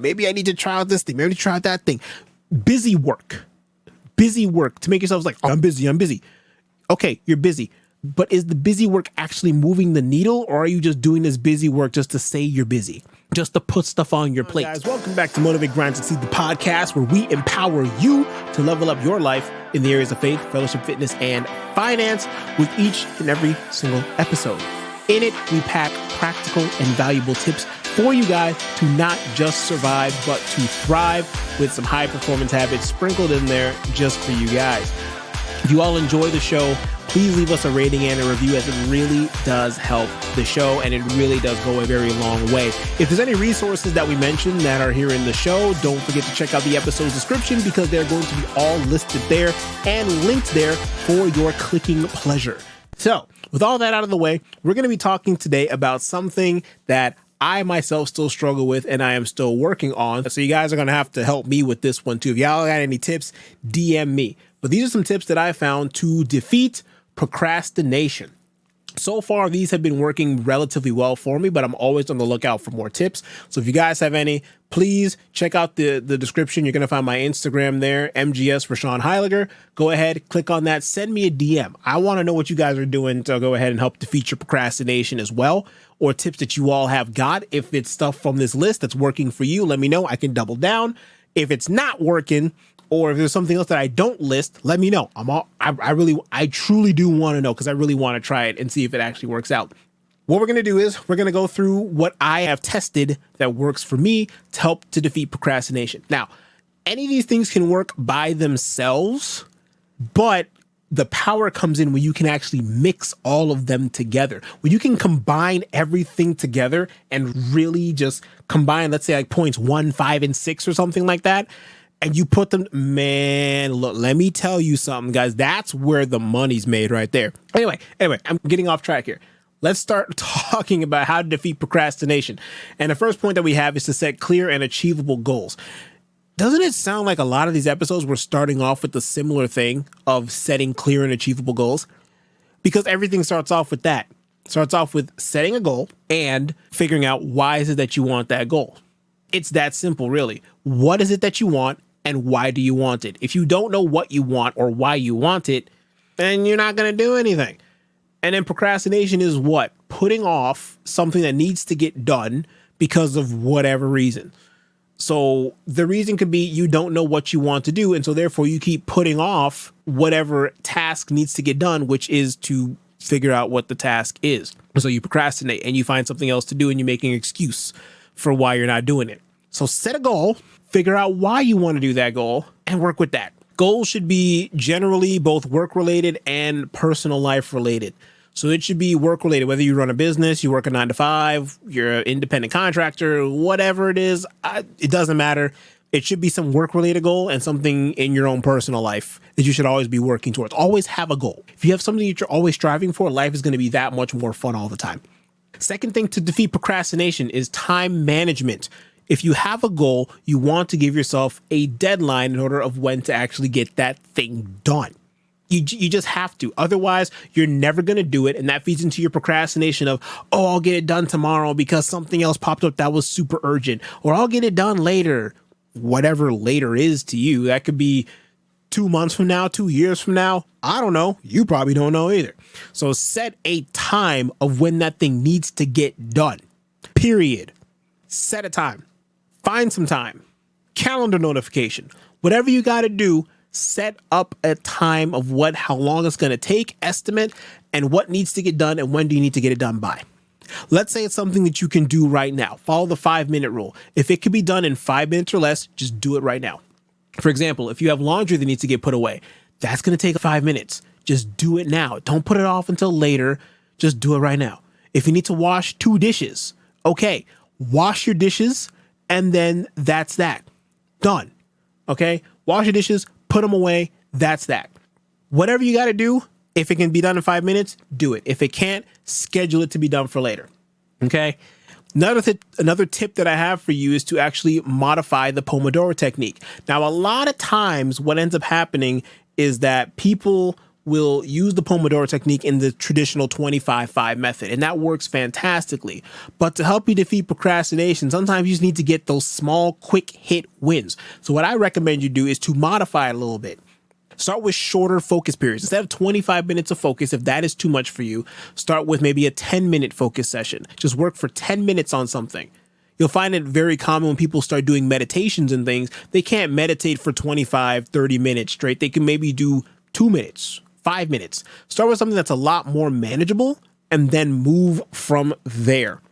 Maybe I need to try out this thing. Maybe I need to try out that thing. Busy work to make yourselves like, oh, I'm busy. Okay, you're busy. But is the busy work actually moving the needle, or are you just doing this busy work just to say you're busy? Just to put stuff on your plate? Guys, welcome back to Motivate, Grind, Succeed, the podcast, where we empower you to level up your life in the areas of faith, fellowship, fitness, and finance with each and every single episode. In it, we pack practical and valuable tips for you guys to not just survive, but to thrive, with some high performance habits sprinkled in there just for you guys. If you all enjoy the show, please leave us a rating and a review, as it really does help the show, and it really does go a very long way. If there's any resources that we mentioned that are here in the show, don't forget to check out the episode's description, because they're going to be all listed there and linked there for your clicking pleasure. So, with all that out of the way, we're going to be talking today about something that I myself still struggle with and I am still working on. So you guys are going to have to help me with this one too. If y'all got any tips, DM me. But these are some tips that I found to defeat procrastination. So far, these have been working relatively well for me, but I'm always on the lookout for more tips. So if you guys have any, please check out the description. You're going to find my Instagram there, MGS Rashawn Heiliger. Go ahead, click on that. Send me a DM. I want to know what you guys are doing to go ahead and help defeat your procrastination as well, or tips that you all have got. If it's stuff from this list that's working for you, let me know. I can double down. If it's not working, or if there's something else that I don't list, let me know. I truly do want to know, because I really want to try it and see if it actually works out. What we're going to do is we're going to go through what I have tested that works for me to help to defeat procrastination. Now, any of these things can work by themselves, but the power comes in when you can actually mix all of them together. When you can combine everything together and really just combine, let's say like points 1, 5, and 6 or something like that, and you put them, man, look, let me tell you something, guys. That's where the money's made right there. Anyway, I'm getting off track here. Let's start talking about how to defeat procrastination. And the first point that we have is to set clear and achievable goals. Doesn't it sound like a lot of these episodes were starting off with the similar thing of setting clear and achievable goals? Because everything starts off with that. Starts off with setting a goal and figuring out why is it that you want that goal. It's that simple, really. What is it that you want, and why do you want it? If you don't know what you want or why you want it, then you're not going to do anything. And then procrastination is what? Putting off something that needs to get done because of whatever reason. So the reason could be you don't know what you want to do, and so therefore you keep putting off whatever task needs to get done, which is to figure out what the task is. So you procrastinate and you find something else to do, and you make an excuse for why you're not doing it. So set a goal, figure out why you want to do that goal, and work with that. Goals should be generally both work-related and personal life-related. So it should be work-related, whether you run a business, you work a 9-to-5, you're an independent contractor, whatever it is, it doesn't matter. It should be some work-related goal and something in your own personal life that you should always be working towards. Always have a goal. If you have something that you're always striving for, life is going to be that much more fun all the time. Second thing to defeat procrastination is time management. If you have a goal, you want to give yourself a deadline in order of when to actually get that thing done. You just have to. Otherwise, you're never going to do it. And that feeds into your procrastination of, oh, I'll get it done tomorrow because something else popped up that was super urgent. Or I'll get it done later. Whatever later is to you. That could be 2 months from now, 2 years from now. I don't know. You probably don't know either. So set a time of when that thing needs to get done. Period. Set a time. Find some time. Calendar notification. Whatever you got to do, set up a time of how long it's going to take, estimate, and what needs to get done and when do you need to get it done by. Let's say it's something that you can do right now. Follow the 5-minute rule. If it can be done in 5 minutes or less, just do it right now. For example, if you have laundry that needs to get put away, that's going to take 5 minutes. Just do it now. Don't put it off until later. Just do it right now. If you need to wash 2 dishes, okay, wash your dishes, and then that's that. Done. Okay? Wash your dishes, put them away. That's that. Whatever you got to do, if it can be done in 5 minutes, do it. If it can't, schedule it to be done for later. Okay? Another tip that I have for you is to actually modify the Pomodoro technique. Now, a lot of times what ends up happening is that people will use the Pomodoro technique in the traditional 25-5 method, and that works fantastically. But to help you defeat procrastination, sometimes you just need to get those small, quick hit wins. So what I recommend you do is to modify it a little bit. Start with shorter focus periods. Instead of 25 minutes of focus, if that is too much for you, start with maybe a 10-minute focus session. Just work for 10 minutes on something. You'll find it very common when people start doing meditations and things. They can't meditate for 25, 30 minutes straight. They can maybe do 2 minutes, 5 minutes. Start with something that's a lot more manageable and then move from there.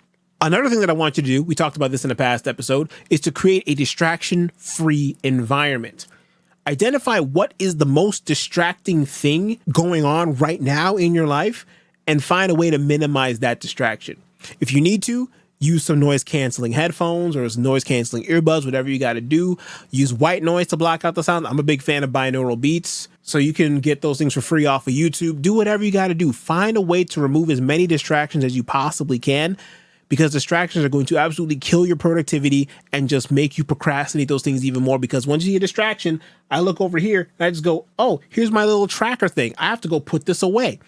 Another thing that I want you to do, we talked about this in a past episode, is to create a distraction-free environment. Identify what is the most distracting thing going on right now in your life and find a way to minimize that distraction. If you need to, use some noise canceling headphones or noise canceling earbuds, whatever you got to do. Use white noise to block out the sound. I'm a big fan of binaural beats, so you can get those things for free off of YouTube. Do whatever you got to do. Find a way to remove as many distractions as you possibly can, because distractions are going to absolutely kill your productivity and just make you procrastinate those things even more. Because once you get a distraction, I look over here and I just go, oh, here's my little tracker thing. I have to go put this away.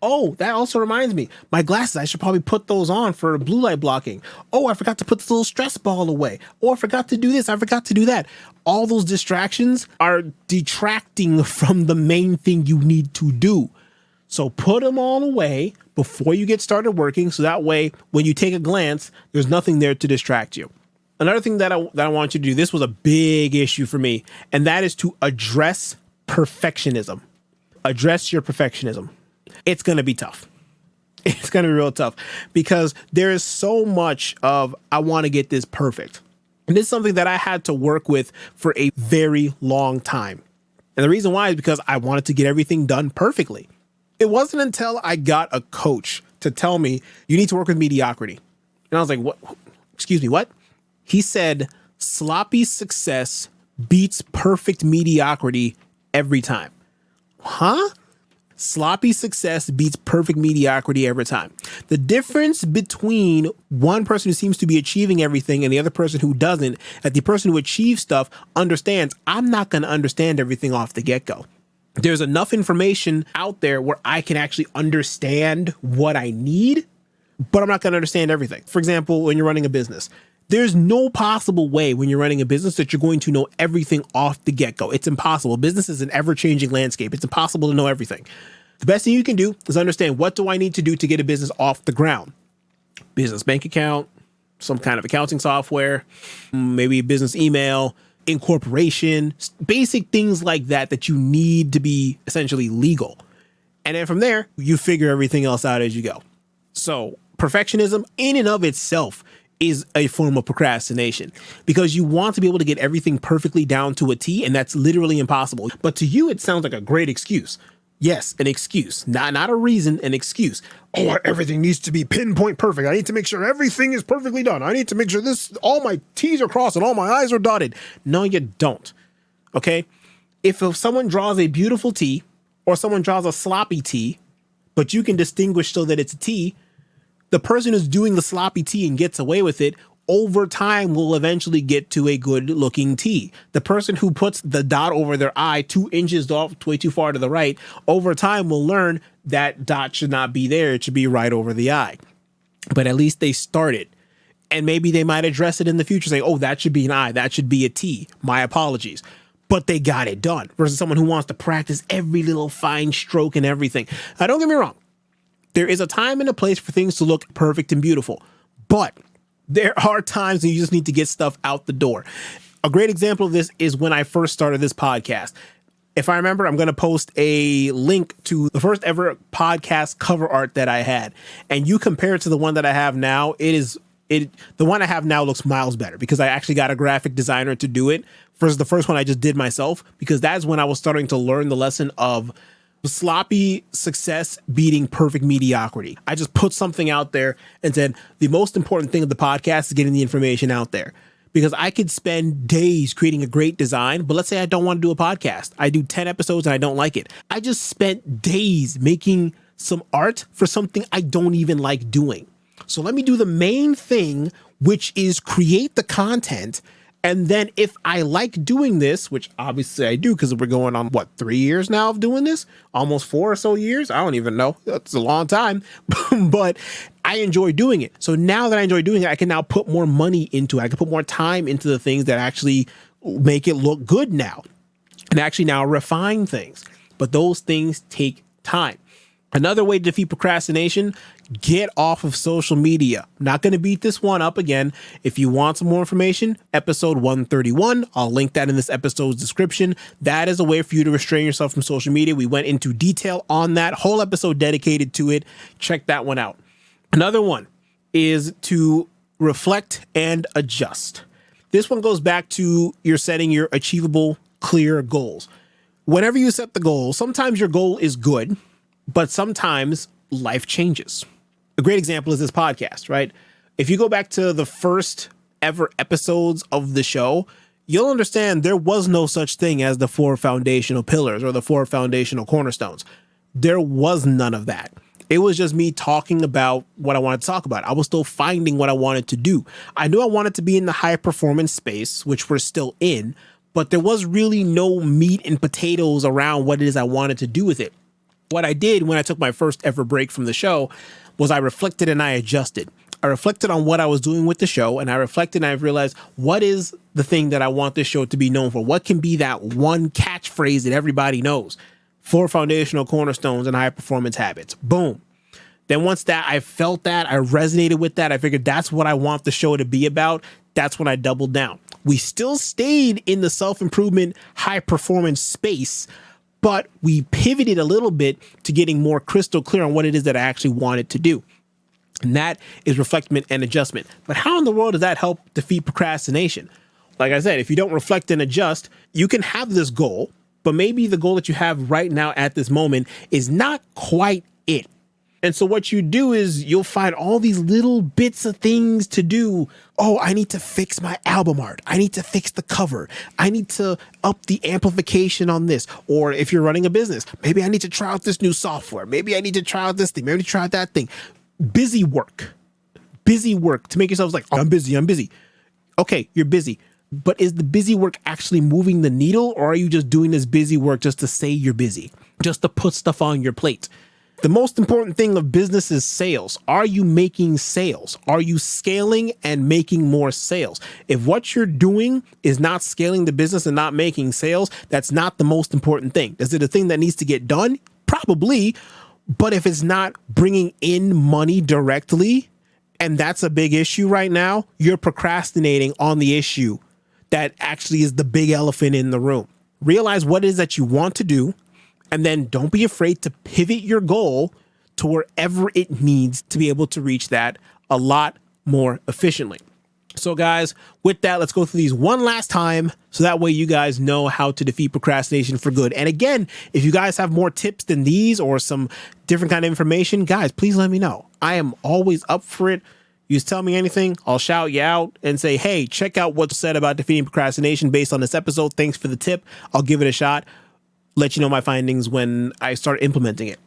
Oh, that also reminds me, my glasses, I should probably put those on for blue light blocking. Oh, I forgot to put this little stress ball away. Oh, I forgot to do this. I forgot to do that. All those distractions are detracting from the main thing you need to do. So put them all away before you get started working. So that way, when you take a glance, there's nothing there to distract you. Another thing that I want you to do, this was a big issue for me, and that is to address perfectionism. Address your perfectionism. It's going to be tough. It's going to be real tough because there is so much of, I want to get this perfect. And this is something that I had to work with for a very long time. And the reason why is because I wanted to get everything done perfectly. It wasn't until I got a coach to tell me, you need to work with mediocrity. And I was like, what? Excuse me, what? He said, sloppy success beats perfect mediocrity every time. Huh? Sloppy success beats perfect mediocrity every time. The difference between one person who seems to be achieving everything and the other person who doesn't, that the person who achieves stuff understands, I'm not going to understand everything off the get-go. There's enough information out there where I can actually understand what I need, but I'm not going to understand everything. For example, when you're running a business, there's no possible way when you're running a business that you're going to know everything off the get-go. It's impossible. Business is an ever-changing landscape. It's impossible to know everything. The best thing you can do is understand, what do I need to do to get a business off the ground? Business bank account, some kind of accounting software, maybe a business email, incorporation, basic things like that that you need to be essentially legal. And then from there, you figure everything else out as you go. So perfectionism in and of itself is a form of procrastination, because you want to be able to get everything perfectly down to a T, and that's literally impossible. But to you, it sounds like a great excuse. Yes, an excuse, not a reason, an excuse. Oh, everything needs to be pinpoint perfect. I need to make sure everything is perfectly done. I need to make sure all my T's are crossed and all my I's are dotted. No, you don't. Okay? If someone draws a beautiful T or someone draws a sloppy T, but you can distinguish so that it's a T, the person who's doing the sloppy T and gets away with it, over time will eventually get to a good looking T. The person who puts the dot over their I 2 inches off, way too far to the right, over time will learn that dot should not be there. It should be right over the I. But at least they started. And maybe they might address it in the future, saying, oh, that should be an I, that should be a T. My apologies. But they got it done, versus someone who wants to practice every little fine stroke and everything. Now, don't get me wrong. There is a time and a place for things to look perfect and beautiful. But there are times when you just need to get stuff out the door. A great example of this is when I first started this podcast. If I remember, I'm going to post a link to the first ever podcast cover art that I had. And you compare it to the one that I have now, the one I have now looks miles better, because I actually got a graphic designer to do it versus the first one I just did myself, because that's when I was starting to learn the lesson of sloppy success beating perfect mediocrity. I just put something out there and said, the most important thing of the podcast is getting the information out there. Because I could spend days creating a great design, but let's say I don't want to do a podcast. I do 10 episodes and I don't like it. I just spent days making some art for something I don't even like doing. So let me do the main thing, which is create the content, And then if I like doing this, which obviously I do because we're going on 3 years now of doing this, almost 4 or so years. I don't even know. That's a long time, but I enjoy doing it. So now that I enjoy doing it, I can now put more money into it. I can put more time into the things that actually make it look good now and actually now refine things. But those things take time. Another way to defeat procrastination, get off of social media. I'm not going to beat this one up again. If you want some more information, episode 131, I'll link that in this episode's description. That is a way for you to restrain yourself from social media. We went into detail on that whole episode dedicated to it. Check that one out. Another one is to reflect and adjust. This one goes back to you're setting your achievable, clear goals. Whenever you set the goal, sometimes your goal is good, but sometimes life changes. A great example is this podcast, right? If you go back to the first ever episodes of the show, you'll understand there was no such thing as the 4 foundational pillars or the 4 foundational cornerstones. There was none of that. It was just me talking about what I wanted to talk about. I was still finding what I wanted to do. I knew I wanted to be in the high performance space, which we're still in, but there was really no meat and potatoes around what it is I wanted to do with it. What I did when I took my first ever break from the show was I reflected and I adjusted. I reflected on what I was doing with the show, and I reflected and I realized what is the thing that I want this show to be known for? What can be that one catchphrase that everybody knows? 4 foundational cornerstones and high performance habits. Boom. Then once that I felt that, I resonated with that, I figured that's what I want the show to be about. That's when I doubled down. We still stayed in the self-improvement, high performance space, but we pivoted a little bit to getting more crystal clear on what it is that I actually wanted to do. And that is reflection and adjustment. But how in the world does that help defeat procrastination? Like I said, if you don't reflect and adjust, you can have this goal, but maybe the goal that you have right now at this moment is not quite it. And so what you do is you'll find all these little bits of things to do. Oh, I need to fix my album art. I need to fix the cover. I need to up the amplification on this. Or if you're running a business, maybe I need to try out this new software. Maybe I need to try out this thing. Maybe I need to try out that thing. Busy work to make yourself like, oh, I'm busy. Okay, you're busy. But is the busy work actually moving the needle, or are you just doing this busy work just to say you're busy, just to put stuff on your plate? The most important thing of business is sales. Are you making sales? Are you scaling and making more sales? If what you're doing is not scaling the business and not making sales, that's not the most important thing. Is it a thing that needs to get done? Probably. But if it's not bringing in money directly, and that's a big issue right now, you're procrastinating on the issue that actually is the big elephant in the room. Realize what it is that you want to do, and then don't be afraid to pivot your goal to wherever it needs to be able to reach that a lot more efficiently. So guys, with that, let's go through these one last time so that way you guys know how to defeat procrastination for good. And again, if you guys have more tips than these or some different kind of information, guys, please let me know. I am always up for it. You just tell me anything, I'll shout you out and say, hey, check out what's said about defeating procrastination based on this episode. Thanks for the tip. I'll give it a shot. Let you know my findings when I start implementing it.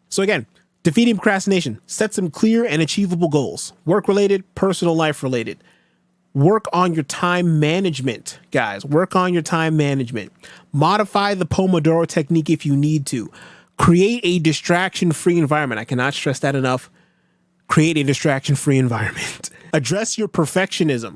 So again, defeating procrastination, set some clear and achievable goals, work-related, personal life-related. Work on your time management, guys. Work on your time management. Modify the Pomodoro technique if you need to. Create a distraction-free environment. I cannot stress that enough. Create a distraction-free environment. Address your perfectionism.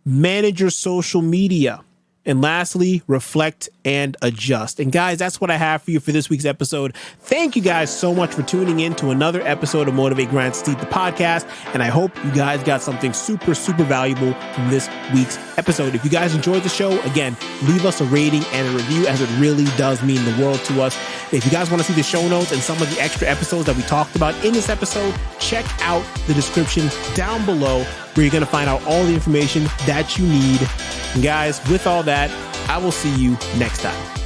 Manage your social media. And lastly, reflect and adjust. And guys, that's what I have for you for this week's episode. Thank you guys so much for tuning in to another episode of Motivate, Grind, Steep, the podcast. And I hope you guys got something super, super valuable from this week's episode. If you guys enjoyed the show, again, leave us a rating and a review, as it really does mean the world to us. If you guys want to see the show notes and some of the extra episodes that we talked about in this episode, check out the description down below, where you're going to find out all the information that you need. And guys, with all that, I will see you next time.